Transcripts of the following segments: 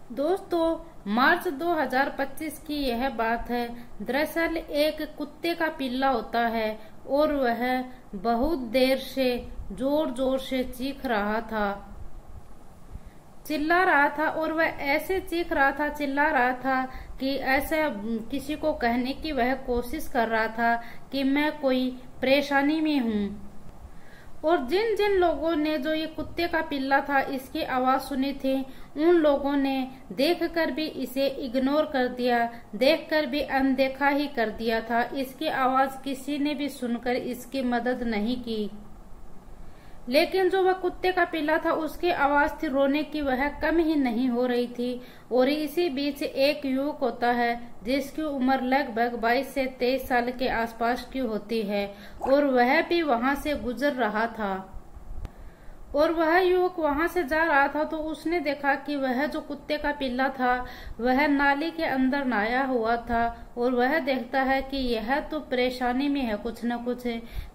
दोस्तों, मार्च 2025 की यह बात है। दरअसल एक कुत्ते का पिल्ला होता है और वह बहुत देर से जोर जोर से चीख रहा था, चिल्ला रहा था। और वह ऐसे चीख रहा था, चिल्ला रहा था कि ऐसा किसी को कहने की वह कोशिश कर रहा था कि मैं कोई परेशानी में हूँ। और जिन जिन लोगों ने जो ये कुत्ते का पिल्ला था इसकी आवाज सुनी थी, उन लोगों ने देखकर भी इसे इग्नोर कर दिया, देखकर भी अनदेखा ही कर दिया था। इसकी आवाज किसी ने भी सुनकर इसकी मदद नहीं की। लेकिन जो वह कुत्ते का पिल्ला था उसकी आवाज थी रोने की, वह कम ही नहीं हो रही थी। और इसी बीच एक युवक होता है जिसकी उम्र लगभग 22 से 23 साल के आसपास की होती है, और वह भी वहां से गुजर रहा था। और वह युवक वहां से जा रहा था तो उसने देखा कि वह जो कुत्ते का पिल्ला था वह नाली के अंदर नहाया हुआ था। और वह देखता है कि यह तो परेशानी में है कुछ न कुछ।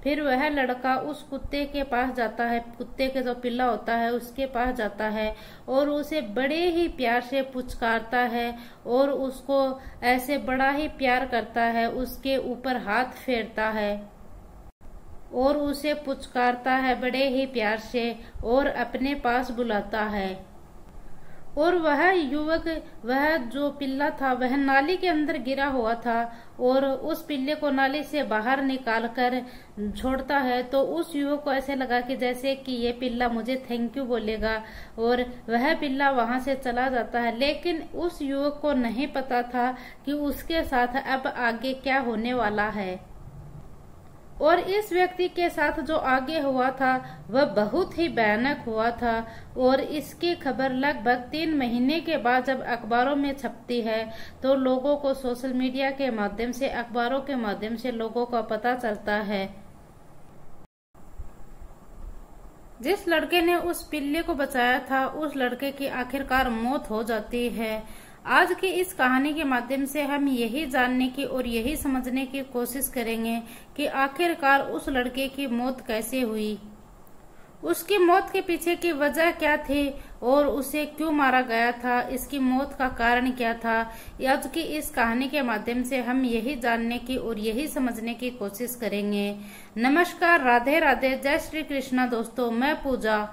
फिर वह लड़का उस कुत्ते के पास जाता है, कुत्ते के जो पिल्ला होता है उसके पास जाता है और उसे बड़े ही प्यार से पुचकारता है और उसको ऐसे बड़ा ही प्यार करता है, उसके ऊपर हाथ फेरता है और उसे पुचकारता है बड़े ही प्यार से और अपने पास बुलाता है। और वह युवक, वह जो पिल्ला था वह नाली के अंदर गिरा हुआ था और उस पिल्ले को नाली से बाहर निकाल कर छोड़ता है। तो उस युवक को ऐसे लगा कि जैसे कि ये पिल्ला मुझे थैंक यू बोलेगा, और वह पिल्ला वहां से चला जाता है। लेकिन उस युवक को नहीं पता था कि उसके साथ अब आगे क्या होने वाला है। और इस व्यक्ति के साथ जो आगे हुआ था वह बहुत ही भयानक हुआ था। और इसकी खबर लगभग 3 महीने के बाद जब अखबारों में छपती है तो लोगों को सोशल मीडिया के माध्यम से, अखबारों के माध्यम से लोगों को पता चलता है। जिस लड़के ने उस पिल्ले को बचाया था उस लड़के की आखिरकार मौत हो जाती है। आज की इस कहानी के माध्यम से हम यही जानने की और यही समझने की कोशिश करेंगे कि आखिरकार उस लड़के की मौत कैसे हुई, उसकी मौत के पीछे की वजह क्या थी और उसे क्यों मारा गया था, इसकी मौत का कारण क्या था। आज की इस कहानी के माध्यम से हम यही जानने की और यही समझने की कोशिश करेंगे। नमस्कार, राधे राधे, जय श्री कृष्णा। दोस्तों, मैं पूजा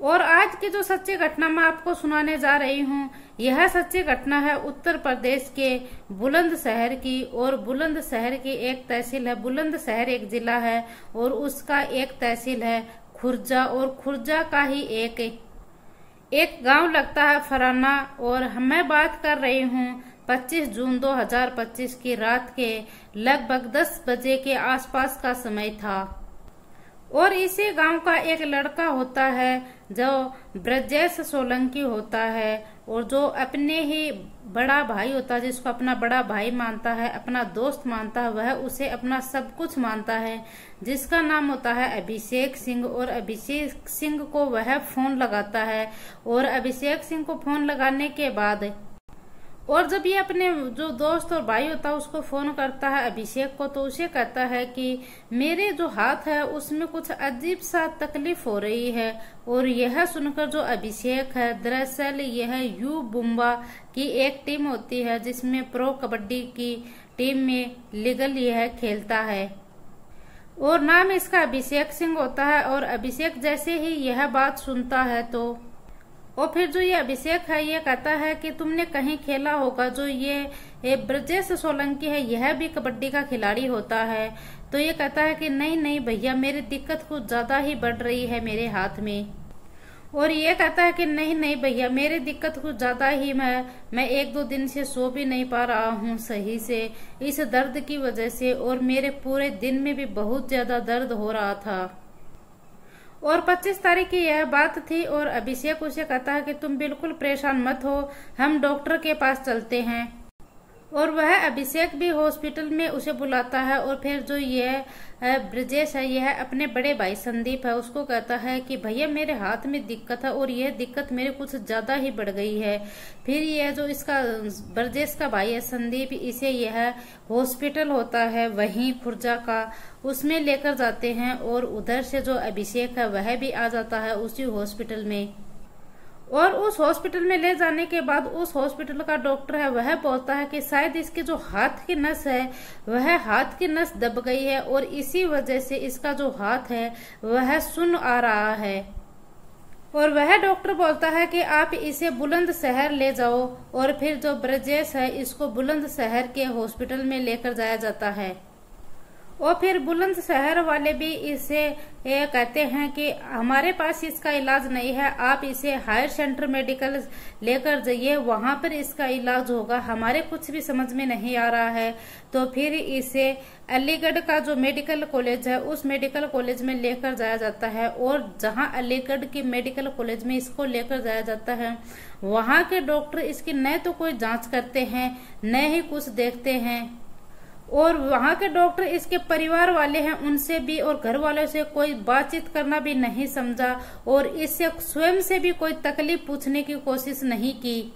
और आज की जो सच्ची घटना मैं आपको सुनाने जा रही हूँ यह सच्ची घटना है उत्तर प्रदेश के बुलंदशहर की। और बुलंदशहर की एक तहसील है, बुलंदशहर एक जिला है और उसका एक तहसील है खुर्जा, और खुर्जा का ही एक गांव लगता है फराना। और मैं बात कर रही हूँ 25 जून 2025 की रात के लगभग 10 बजे के आसपास का समय था। और इसी गांव का एक लड़का होता है जो ब्रजेश सोलंकी होता है, और जो अपने ही बड़ा भाई होता है, जिसको अपना बड़ा भाई मानता है, अपना दोस्त मानता है, वह उसे अपना सब कुछ मानता है, जिसका नाम होता है अभिषेक सिंह। और अभिषेक सिंह को वह फोन लगाता है और अभिषेक सिंह को फोन लगाने के बाद, और जब ये अपने जो दोस्त और भाई होता है उसको फोन करता है अभिषेक को, तो उसे कहता है कि मेरे जो हाथ है उसमें कुछ अजीब सा तकलीफ हो रही है। और यह सुनकर जो अभिषेक है, दरअसल यह यू बुम्बा की एक टीम होती है जिसमें प्रो कबड्डी की टीम में लीगल यह खेलता है, और नाम इसका अभिषेक सिंह होता है। और अभिषेक जैसे ही यह बात सुनता है तो और फिर जो ये अभिषेक है ये कहता है कि तुमने कहीं खेला होगा, जो ये ब्रजेश सोलंकी है यह भी कबड्डी का खिलाड़ी होता है। तो ये कहता है कि नहीं नहीं भैया, मेरी दिक्कत कुछ ज्यादा ही बढ़ रही है मेरे हाथ में। और ये कहता है कि नहीं नहीं भैया, मेरी दिक्कत कुछ ज्यादा ही, मैं 1-2 दिन से सो भी नहीं पा रहा हूँ सही से इस दर्द की वजह से, और मेरे पूरे दिन में भी बहुत ज्यादा दर्द हो रहा था। और 25 तारीख की यह बात थी। और अभिषेक उसे कहता है कि तुम बिल्कुल परेशान मत हो, हम डॉक्टर के पास चलते हैं। और वह अभिषेक भी हॉस्पिटल में उसे बुलाता है। और फिर जो यह ब्रजेश है यह अपने बड़े भाई संदीप है उसको कहता है कि भैया मेरे हाथ में दिक्कत है और यह दिक्कत मेरे कुछ ज्यादा ही बढ़ गई है। फिर यह जो इसका ब्रजेश का भाई है संदीप, इसे यह हॉस्पिटल होता है वहीं खुर्जा का, उसमें लेकर जाते हैं। और उधर से जो अभिषेक है वह भी आ जाता है उसी हॉस्पिटल में। और उस हॉस्पिटल में ले जाने के बाद उस हॉस्पिटल का डॉक्टर है वह बोलता है कि शायद इसके जो हाथ की नस है वह हाथ की नस दब गई है और इसी वजह से इसका जो हाथ है वह सुन्न आ रहा है। और वह डॉक्टर बोलता है कि आप इसे बुलंदशहर ले जाओ। और फिर जो ब्रजेश है इसको बुलंदशहर के हॉस्पिटल में लेकर जाया जाता है। और फिर बुलंदशहर वाले भी इसे कहते हैं कि हमारे पास इसका इलाज नहीं है, आप इसे हायर सेंटर मेडिकल लेकर जाइए, वहां पर इसका इलाज होगा, हमारे कुछ भी समझ में नहीं आ रहा है। तो फिर इसे अलीगढ़ का जो मेडिकल कॉलेज है उस मेडिकल कॉलेज में लेकर जाया जाता है। और जहां अलीगढ़ के मेडिकल कॉलेज में इसको लेकर जाया जाता है वहां के डॉक्टर इसकी न तो कोई जांच करते हैं न ही कुछ देखते हैं। और वहां के डॉक्टर इसके परिवार वाले हैं उनसे भी और घर वालों से कोई बातचीत करना भी नहीं समझा और इससे स्वयं से भी कोई तकलीफ पूछने की कोशिश नहीं की।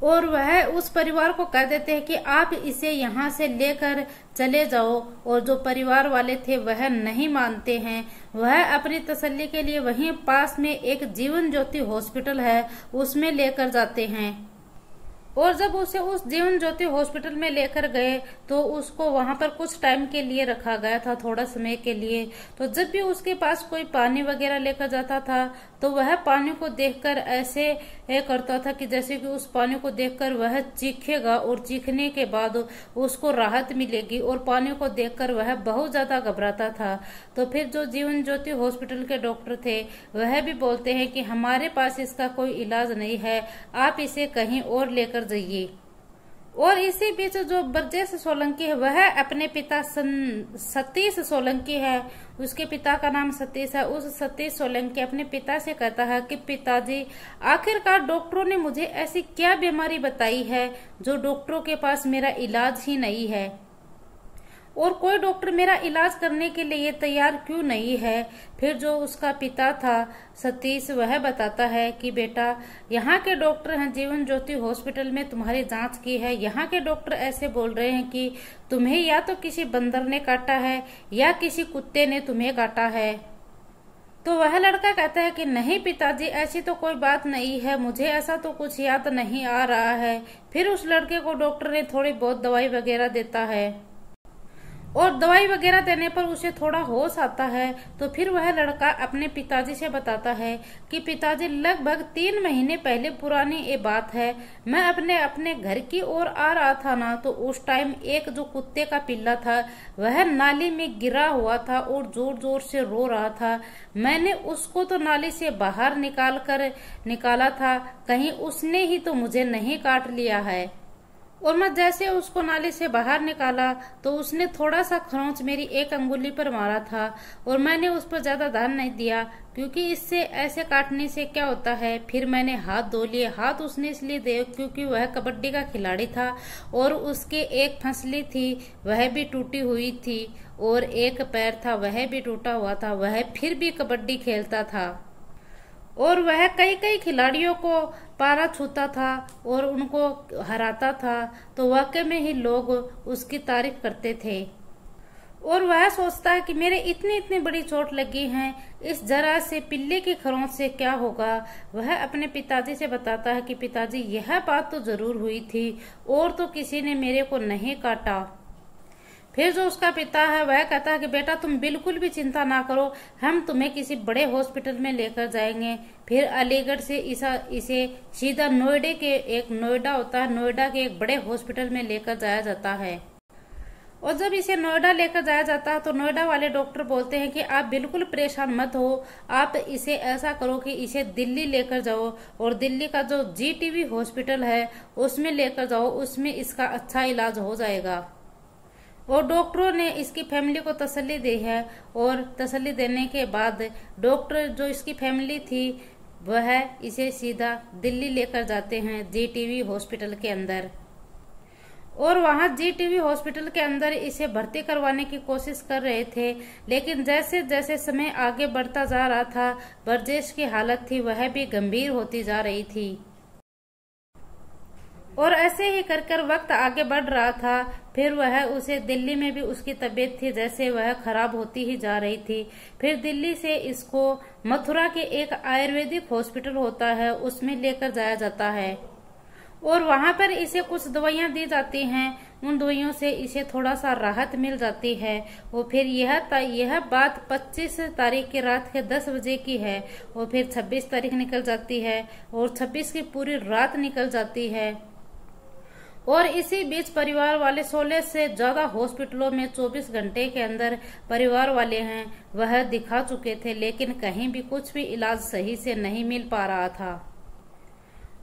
और वह उस परिवार को कह देते हैं कि आप इसे यहाँ से लेकर चले जाओ। और जो परिवार वाले थे वह नहीं मानते हैं, वह अपनी तसल्ली के लिए वहीं पास में एक जीवन ज्योति हॉस्पिटल है उसमें लेकर जाते हैं। और जब उसे उस जीवन ज्योति हॉस्पिटल में लेकर गए तो उसको वहां पर कुछ टाइम के लिए रखा गया था, थोड़ा समय के लिए। तो जब भी उसके पास कोई पानी वगैरह लेकर जाता था तो वह पानी को देखकर ऐसे करता था कि जैसे कि उस पानी को देखकर वह चीखेगा और चीखने के बाद उसको राहत मिलेगी। और पानी को देखकर वह बहुत ज्यादा घबराता था। तो फिर जो जीवन ज्योति हॉस्पिटल के डॉक्टर थे वह भी बोलते हैं कि हमारे पास इसका कोई इलाज नहीं है, आप इसे कहीं और लेकर जाइए। और इसी बीच जो ब्रजेश सोलंकी है वह अपने पिता सतीश सोलंकी है, उसके पिता का नाम सतीश है, उस सतीश सोलंकी अपने पिता से कहता है कि पिताजी आखिरकार डॉक्टरों ने मुझे ऐसी क्या बीमारी बताई है जो डॉक्टरों के पास मेरा इलाज ही नहीं है और कोई डॉक्टर मेरा इलाज करने के लिए तैयार क्यों नहीं है। फिर जो उसका पिता था सतीश वह बताता है कि बेटा यहाँ के डॉक्टर हैं जीवन ज्योति हॉस्पिटल में तुम्हारी जांच की है, यहाँ के डॉक्टर ऐसे बोल रहे हैं कि तुम्हें या तो किसी बंदर ने काटा है या किसी कुत्ते ने तुम्हें काटा है। तो वह लड़का कहता है कि नहीं पिताजी ऐसी तो कोई बात नहीं है, मुझे ऐसा तो कुछ याद नहीं आ रहा है। फिर उस लड़के को डॉक्टर ने थोड़ी बहुत दवाई वगैरह देता है और दवाई वगैरह देने पर उसे थोड़ा होश आता है। तो फिर वह लड़का अपने पिताजी से बताता है कि पिताजी लगभग 3 महीने पहले पुरानी ये बात है, मैं अपने घर की ओर आ रहा था ना, तो उस टाइम एक जो कुत्ते का पिल्ला था वह नाली में गिरा हुआ था और जोर जोर से रो रहा था। मैंने उसको तो नाली से बाहर निकाला था, कहीं उसने ही तो मुझे नहीं काट लिया है। और मैं जैसे उसको नाली से बाहर निकाला तो उसने थोड़ा सा खरोंच मेरी एक अंगुली पर मारा था और मैंने उस पर ज्यादा ध्यान नहीं दिया क्योंकि इससे ऐसे काटने से क्या होता है। फिर मैंने हाथ धो लिए, हाथ उसने इसलिए दे क्योंकि वह कबड्डी का खिलाड़ी था और उसके एक फंसली थी वह भी टूटी हुई थी और एक पैर था वह भी टूटा हुआ था, वह फिर भी कबड्डी खेलता था और वह कई खिलाड़ियों को पारा छूता था और उनको हराता था। तो वाकई में ही लोग उसकी तारीफ करते थे और वह सोचता है कि मेरे इतनी बड़ी चोट लगी है, इस जरा से पिल्ले की खरोंच से क्या होगा। वह अपने पिताजी से बताता है कि पिताजी यह बात तो जरूर हुई थी और तो किसी ने मेरे को नहीं काटा। फिर जो उसका पिता है वह कहता है कि बेटा तुम बिल्कुल भी चिंता ना करो, हम तुम्हें किसी बड़े हॉस्पिटल में लेकर जाएंगे। फिर अलीगढ़ से इसे सीधा नोएडा होता है, नोएडा के एक बड़े हॉस्पिटल में लेकर जाया जाता है। और जब इसे नोएडा लेकर जाया जाता है तो नोएडा वाले डॉक्टर बोलते हैं कि आप बिल्कुल परेशान मत हो, आप इसे ऐसा करो कि इसे दिल्ली लेकर जाओ और दिल्ली का जो GTV हॉस्पिटल है उसमें लेकर जाओ, उसमें इसका अच्छा इलाज हो जाएगा। और डॉक्टरों ने इसकी फैमिली को तसल्ली दी है और तसल्ली देने के बाद डॉक्टर जो इसकी फैमिली थी वह इसे सीधा दिल्ली लेकर जाते हैं GTV हॉस्पिटल के अंदर। और वहां GTV हॉस्पिटल के अंदर इसे भर्ती करवाने की कोशिश कर रहे थे, लेकिन जैसे जैसे समय आगे बढ़ता जा रहा था ब्रजेश की हालत थी वह भी गंभीर होती जा रही थी। और ऐसे ही कर कर वक्त आगे बढ़ रहा था। फिर वह उसे दिल्ली में भी उसकी तबीयत थी जैसे वह खराब होती ही जा रही थी। फिर दिल्ली से इसको मथुरा के एक आयुर्वेदिक हॉस्पिटल होता है उसमें लेकर जाया जाता है और वहां पर इसे कुछ दवाइयां दी जाती हैं। उन दवाइयों से इसे थोड़ा सा राहत मिल जाती है। और फिर यह बात 25 तारीख की रात के 10 बजे की है और फिर 26 तारीख निकल जाती है और 26 की पूरी रात निकल जाती है। और इसी बीच परिवार वाले 16 से ज्यादा हॉस्पिटलों में 24 घंटे के अंदर परिवार वाले हैं वह दिखा चुके थे, लेकिन कहीं भी कुछ भी इलाज सही से नहीं मिल पा रहा था।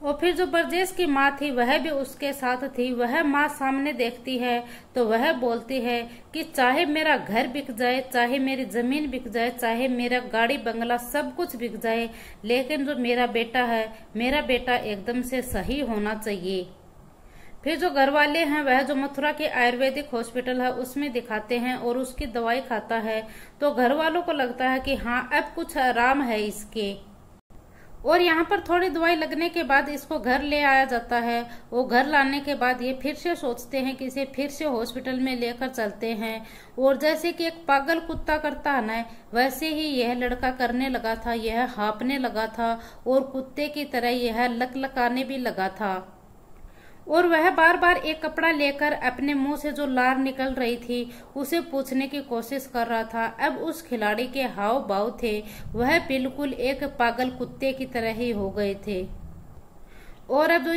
और फिर जो ब्रजेश की माँ थी वह भी उसके साथ थी। वह माँ सामने देखती है तो वह बोलती है कि चाहे मेरा घर बिक जाए, चाहे मेरी जमीन बिक जाए, चाहे मेरा गाड़ी बंगला सब कुछ बिक जाए, लेकिन जो मेरा बेटा है, मेरा बेटा एकदम से सही होना चाहिए। फिर जो घर वाले हैं वह जो मथुरा के आयुर्वेदिक हॉस्पिटल है उसमें दिखाते हैं और उसकी दवाई खाता है तो घर वालों को लगता है कि हाँ अब कुछ आराम है इसके। और यहाँ पर थोड़ी दवाई लगने के बाद इसको घर ले आया जाता है। वो घर लाने के बाद ये फिर से सोचते हैं कि इसे फिर से हॉस्पिटल में लेकर चलते हैं। और जैसे कि एक पागल कुत्ता करता है ना, वैसे ही यह लड़का करने लगा था। यह हाँफने लगा था और कुत्ते की तरह यह लकलकाने भी लगा था। और वह बार बार एक कपड़ा लेकर अपने मुंह से जो लार निकल रही थी उसे पूछने की कोशिश कर रहा था। अब उस खिलाड़ी के हाव भाव थे वह बिल्कुल एक पागल कुत्ते की तरह ही हो गए थे। और अब जो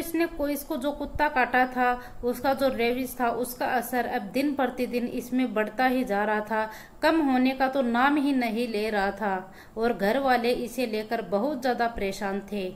इसको जो कुत्ता काटा था उसका जो रेबिस था उसका असर अब दिन प्रतिदिन इसमें बढ़ता ही जा रहा था, कम होने का तो नाम ही नहीं ले रहा था। और घर वाले इसे लेकर बहुत ज्यादा परेशान थे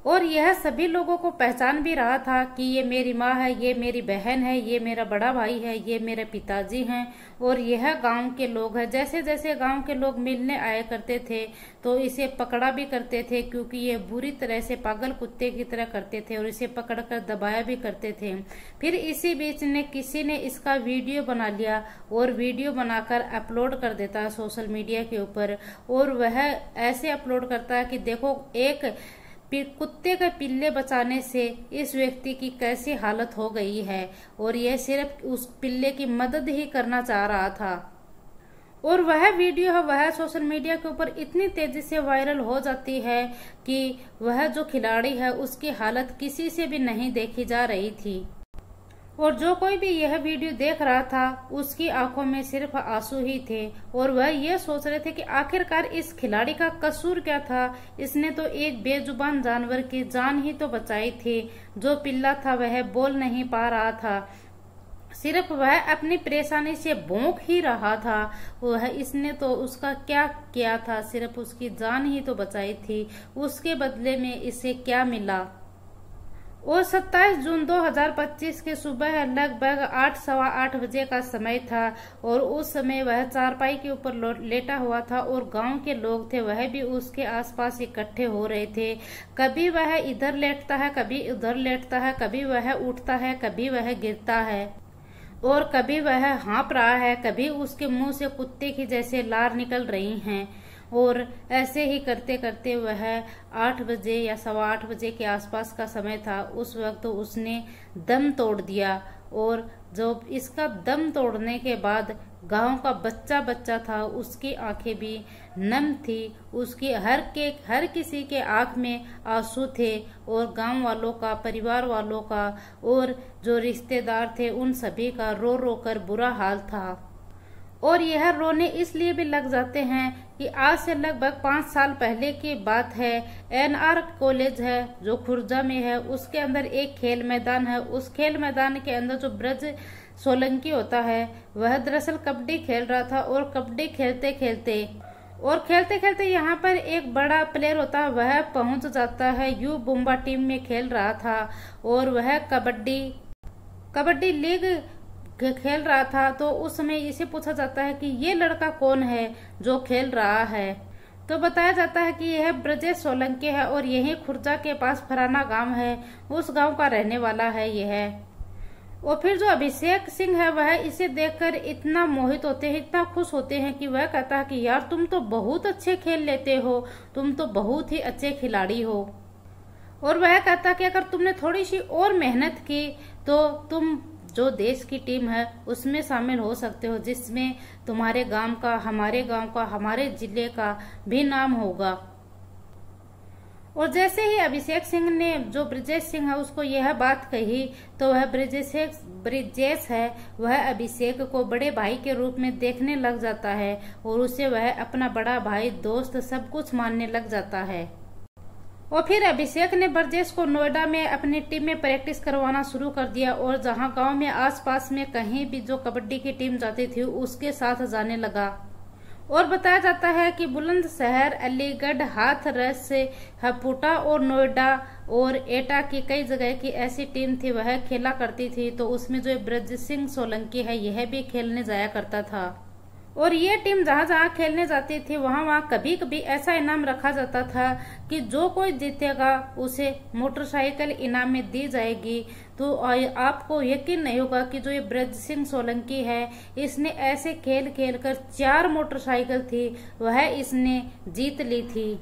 और यह सभी लोगों को पहचान भी रहा था कि ये मेरी माँ है, ये मेरी बहन है, ये मेरा बड़ा भाई है, ये मेरे पिताजी हैं और यह गांव के लोग हैं। जैसे जैसे गांव के लोग मिलने आया करते थे तो इसे पकड़ा भी करते थे क्योंकि ये बुरी तरह से पागल कुत्ते की तरह करते थे और इसे पकड़कर दबाया भी करते थे। फिर इसी बीच किसी ने इसका वीडियो बना लिया और वीडियो बनाकर अपलोड कर देता है सोशल मीडिया के ऊपर। और वह ऐसे अपलोड करता है कि देखो एक कुत्ते के पिल्ले बचाने से इस व्यक्ति की कैसी हालत हो गई है और यह सिर्फ उस पिल्ले की मदद ही करना चाह रहा था। और वह वीडियो है वह सोशल मीडिया के ऊपर इतनी तेजी से वायरल हो जाती है कि वह जो खिलाड़ी है उसकी हालत किसी से भी नहीं देखी जा रही थी। और जो कोई भी यह वीडियो देख रहा था उसकी आंखों में सिर्फ आंसू ही थे और वह यह सोच रहे थे कि आखिरकार इस खिलाड़ी का कसूर क्या था। इसने तो एक बेजुबान जानवर की जान ही तो बचाई थी। जो पिल्ला था वह बोल नहीं पा रहा था, सिर्फ वह अपनी परेशानी से भौंक ही रहा था। वह इसने तो उसका क्या किया था, सिर्फ उसकी जान ही तो बचाई थी। उसके बदले में इसे क्या मिला। और 27 जून 2025 के सुबह लगभग 8-8:15 बजे का समय था और उस समय वह चारपाई के ऊपर लेटा हुआ था और गांव के लोग थे वह भी उसके आसपास इकट्ठे हो रहे थे। कभी वह इधर लेटता है, कभी उधर लेटता है, कभी वह उठता है, कभी वह गिरता है और कभी वह हाँप रहा है, कभी उसके मुंह से कुत्ते की जैसे लार निकल रही हैं। और ऐसे ही करते करते वह 8 बजे या 8:15 बजे के आसपास का समय था। उस वक्त तो उसने दम तोड़ दिया और जब इसका दम तोड़ने के बाद गांव का बच्चा था उसकी आंखें भी नम थी। उसकी हर किसी के आंख में आंसू थे और गांव वालों का, परिवार वालों का और जो रिश्तेदार थे उन सभी का रो रो कर बुरा हाल था। और यह रोने इसलिए भी लग जाते हैं कि आज से लगभग 5 साल पहले की बात है। NR कॉलेज है जो खुर्जा में है, उसके अंदर एक खेल मैदान है। उस खेल मैदान के अंदर जो ब्रज सोलंकी होता है वह दरअसल कबड्डी खेल रहा था और कबड्डी खेलते खेलते यहाँ पर एक बड़ा प्लेयर होता है वह पहुंच जाता है। यू बुम्बा टीम में खेल रहा था और वह कबड्डी लीग खेल रहा था। तो उस समय इसे पूछा जाता है कि ये लड़का कौन है जो खेल रहा है। तो बताया जाता है कि यह ब्रजेश सोलंकी है और यही खुर्जा के पास फराना गांव है, उस गांव का रहने वाला है यह। और फिर जो अभिषेक सिंह है वह इसे देखकर इतना मोहित होते हैं, इतना खुश होते हैं कि वह कहता है कि यार तुम तो बहुत अच्छे खेल लेते हो, तुम तो बहुत ही अच्छे खिलाड़ी हो। और वह कहता कि अगर तुमने थोड़ी सी और मेहनत की तो तुम जो देश की टीम है उसमें शामिल हो सकते हो, जिसमें तुम्हारे गांव का, हमारे जिले का भी नाम होगा। और जैसे ही अभिषेक सिंह ने जो ब्रिजेश सिंह है उसको यह बात कही तो वह ब्रिजेश है वह अभिषेक को बड़े भाई के रूप में देखने लग जाता है और उसे वह अपना बड़ा भाई, दोस्त सब कुछ मानने लग जाता है। और फिर अभिषेक ने ब्रजेश को नोएडा में अपनी टीम में प्रैक्टिस करवाना शुरू कर दिया और जहां गांव में आसपास में कहीं भी जो कबड्डी की टीम जाती थी उसके साथ जाने लगा। और बताया जाता है कि बुलंदशहर, अलीगढ़, हाथरस, हपुटा और नोएडा और एटा की कई जगह की ऐसी टीम थी वह खेला करती थी, तो उसमें जो ब्रज सिंह सोलंकी है यह भी खेलने जाया करता था। और ये टीम जहां जहां खेलने जाती थी वहां कभी कभी ऐसा इनाम रखा जाता था कि जो कोई जीतेगा उसे मोटरसाइकिल इनाम में दी जाएगी। तो आपको यकीन नहीं होगा कि जो ये ब्रज सिंह सोलंकी है इसने ऐसे खेल खेल कर 4 मोटरसाइकिल थी वह इसने जीत ली थी।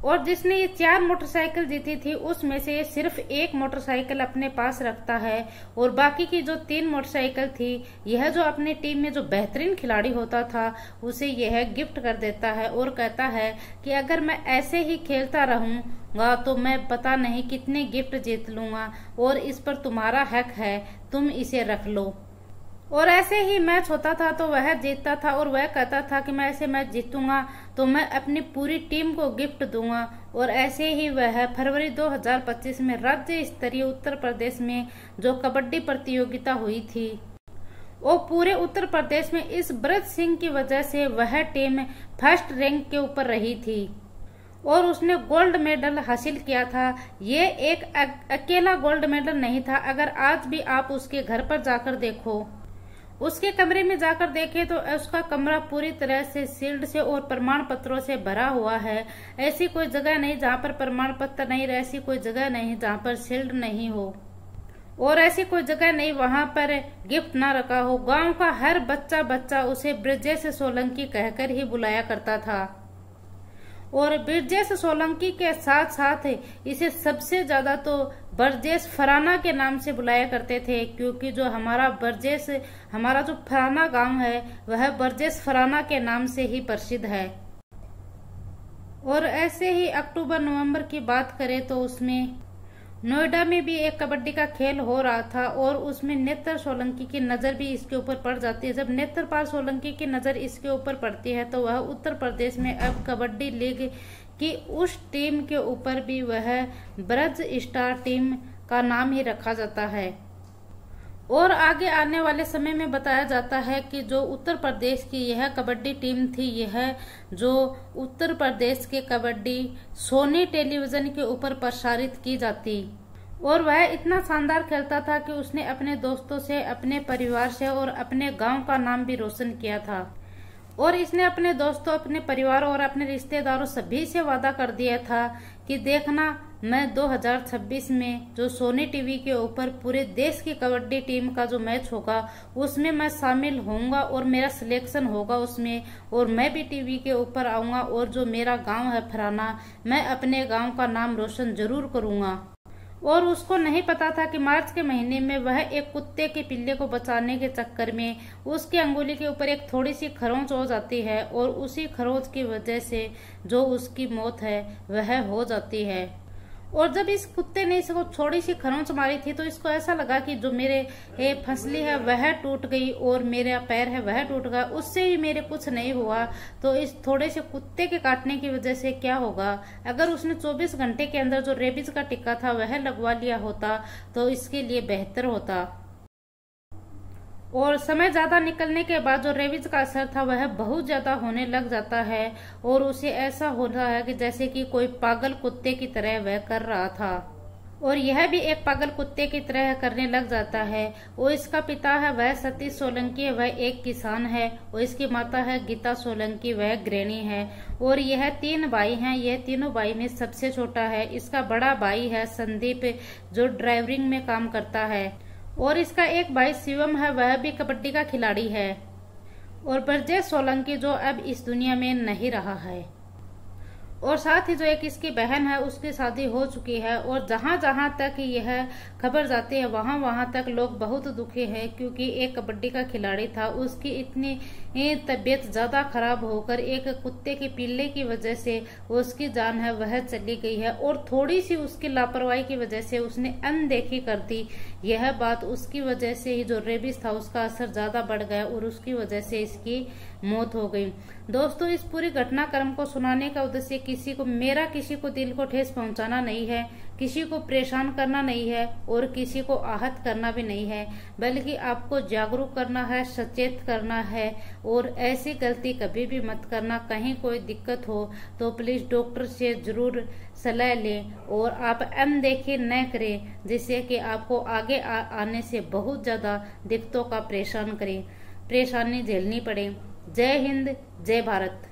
और जिसने ये 4 मोटरसाइकिल जीती थी उसमें से ये सिर्फ 1 मोटरसाइकिल अपने पास रखता है और बाकी की जो 3 मोटरसाइकिल थी यह जो अपनी टीम में जो बेहतरीन खिलाड़ी होता था उसे यह गिफ्ट कर देता है और कहता है कि अगर मैं ऐसे ही खेलता रहूंगा तो मैं पता नहीं कितने गिफ्ट जीत लूंगा और इस पर तुम्हारा हक है, तुम इसे रख लो। और ऐसे ही मैच होता था तो वह जीतता था और वह कहता था कि मैं ऐसे मैच जीतूंगा तो मैं अपनी पूरी टीम को गिफ्ट दूंगा। और ऐसे ही वह फरवरी 2025 में राज्य स्तरीय उत्तर प्रदेश में जो कबड्डी प्रतियोगिता हुई थी वो पूरे उत्तर प्रदेश में इस ब्रज सिंह की वजह से वह टीम फर्स्ट रैंक के ऊपर रही थी और उसने गोल्ड मेडल हासिल किया था। ये एक अकेला गोल्ड मेडल नहीं था, अगर आज भी आप उसके घर पर जाकर देखो, उसके कमरे में जाकर देखें तो उसका कमरा पूरी तरह से शील्ड से और प्रमाण पत्रों से भरा हुआ है। ऐसी कोई जगह नहीं जहां पर प्रमाण पत्र नहीं रहे, ऐसी कोई जगह नहीं जहां पर शील्ड नहीं हो और ऐसी कोई जगह नहीं वहां पर गिफ्ट ना रखा हो। गांव का हर बच्चा उसे ब्रजेश सोलंकी कहकर ही बुलाया करता था और ब्रजेश सोलंकी के साथ साथ इसे सबसे ज्यादा तो ब्रजेश फराना के नाम से बुलाया करते थे, क्योंकि जो हमारा जो फराना गांव है वह ब्रजेश फराना के नाम से ही प्रसिद्ध है। और ऐसे ही अक्टूबर नवंबर की बात करें तो उसमें नोएडा में भी एक कबड्डी का खेल हो रहा था और उसमें नेत्र सोलंकी की नजर भी इसके ऊपर पड़ जाती है। जब नेत्रपाल सोलंकी की नजर इसके ऊपर पड़ती है तो वह उत्तर प्रदेश में अब कबड्डी लीग की उस टीम के ऊपर भी वह ब्रज स्टार टीम का नाम ही रखा जाता है। और आगे आने वाले समय में बताया जाता है कि जो उत्तर प्रदेश की यह कबड्डी टीम थी, यह जो उत्तर प्रदेश के कबड्डी सोनी टेलीविजन के ऊपर प्रसारित की जाती और वह इतना शानदार खेलता था कि उसने अपने दोस्तों से, अपने परिवार से और अपने गांव का नाम भी रोशन किया था। और इसने अपने दोस्तों, अपने परिवार और अपने रिश्तेदारों सभी से वादा कर दिया था कि देखना, मैं 2026 में जो सोनी टीवी के ऊपर पूरे देश की कबड्डी टीम का जो मैच होगा उसमें मैं शामिल होऊंगा और मेरा सिलेक्शन होगा उसमें और मैं भी टीवी के ऊपर आऊंगा और जो मेरा गांव है फराना, मैं अपने गांव का नाम रोशन जरूर करूंगा। और उसको नहीं पता था कि मार्च के महीने में वह एक कुत्ते के पिल्ले को बचाने के चक्कर में उसकी अंगुली के ऊपर एक थोड़ी सी खरोंच हो जाती है और उसी खरोंच की वजह से जो उसकी मौत है वह हो जाती है। और जब इस कुत्ते ने इसको थोड़ी सी खरोंच मारी थी तो इसको ऐसा लगा कि जो मेरे फसली है वह टूट गई और मेरा पैर है वह टूट गया, उससे भी मेरे कुछ नहीं हुआ, तो इस थोड़े से कुत्ते के काटने की वजह से क्या होगा। अगर उसने 24 घंटे के अंदर जो रेबीज का टीका था वह लगवा लिया होता तो इसके लिए बेहतर होता। और समय ज्यादा निकलने के बाद जो रेबीज का असर था वह बहुत ज्यादा होने लग जाता है और उसे ऐसा हो रहा है कि जैसे कि कोई पागल कुत्ते की तरह वह कर रहा था और यह भी एक पागल कुत्ते की तरह करने लग जाता है। वो इसका पिता है वह सतीश सोलंकी, वह एक किसान है और इसकी माता है गीता सोलंकी, वह गृहिणी है। और यह 3 भाई हैं, यह तीनों भाई में सबसे छोटा है। इसका बड़ा भाई है संदीप जो ड्राइवरिंग में काम करता है और इसका एक भाई शिवम है, वह भी कबड्डी का खिलाड़ी है। और ब्रजेश सोलंकी जो अब इस दुनिया में नहीं रहा है। और साथ ही जो एक इसकी बहन है उसकी शादी हो चुकी है। और जहां जहां तक यह खबर जाती है वहां वहां तक लोग बहुत दुखी हैं, क्योंकि एक कबड्डी का खिलाड़ी था, उसकी इतनी तबीयत ज्यादा खराब होकर एक कुत्ते के पिल्ले की वजह से उसकी जान है वह चली गई है। और थोड़ी सी उसकी लापरवाही की वजह से उसने अनदेखी कर दी। यह बात उसकी वजह से ही जो रेबिस था उसका असर ज्यादा बढ़ गया और उसकी वजह से इसकी मौत हो गई। दोस्तों, इस पूरी घटनाक्रम को सुनाने का उद्देश्य किसी को दिल को ठेस पहुंचाना नहीं है, किसी को परेशान करना नहीं है और किसी को आहत करना भी नहीं है, बल्कि आपको जागरूक करना है, सचेत करना है। और ऐसी गलती कभी भी मत करना। कहीं कोई दिक्कत हो तो प्लीज डॉक्टर से जरूर सलाह लें और आप अनदेखी न करें, जिससे कि आपको आगे आने से बहुत ज्यादा दिक्कतों का परेशानी झेलनी पड़े। जय हिंद, जय भारत।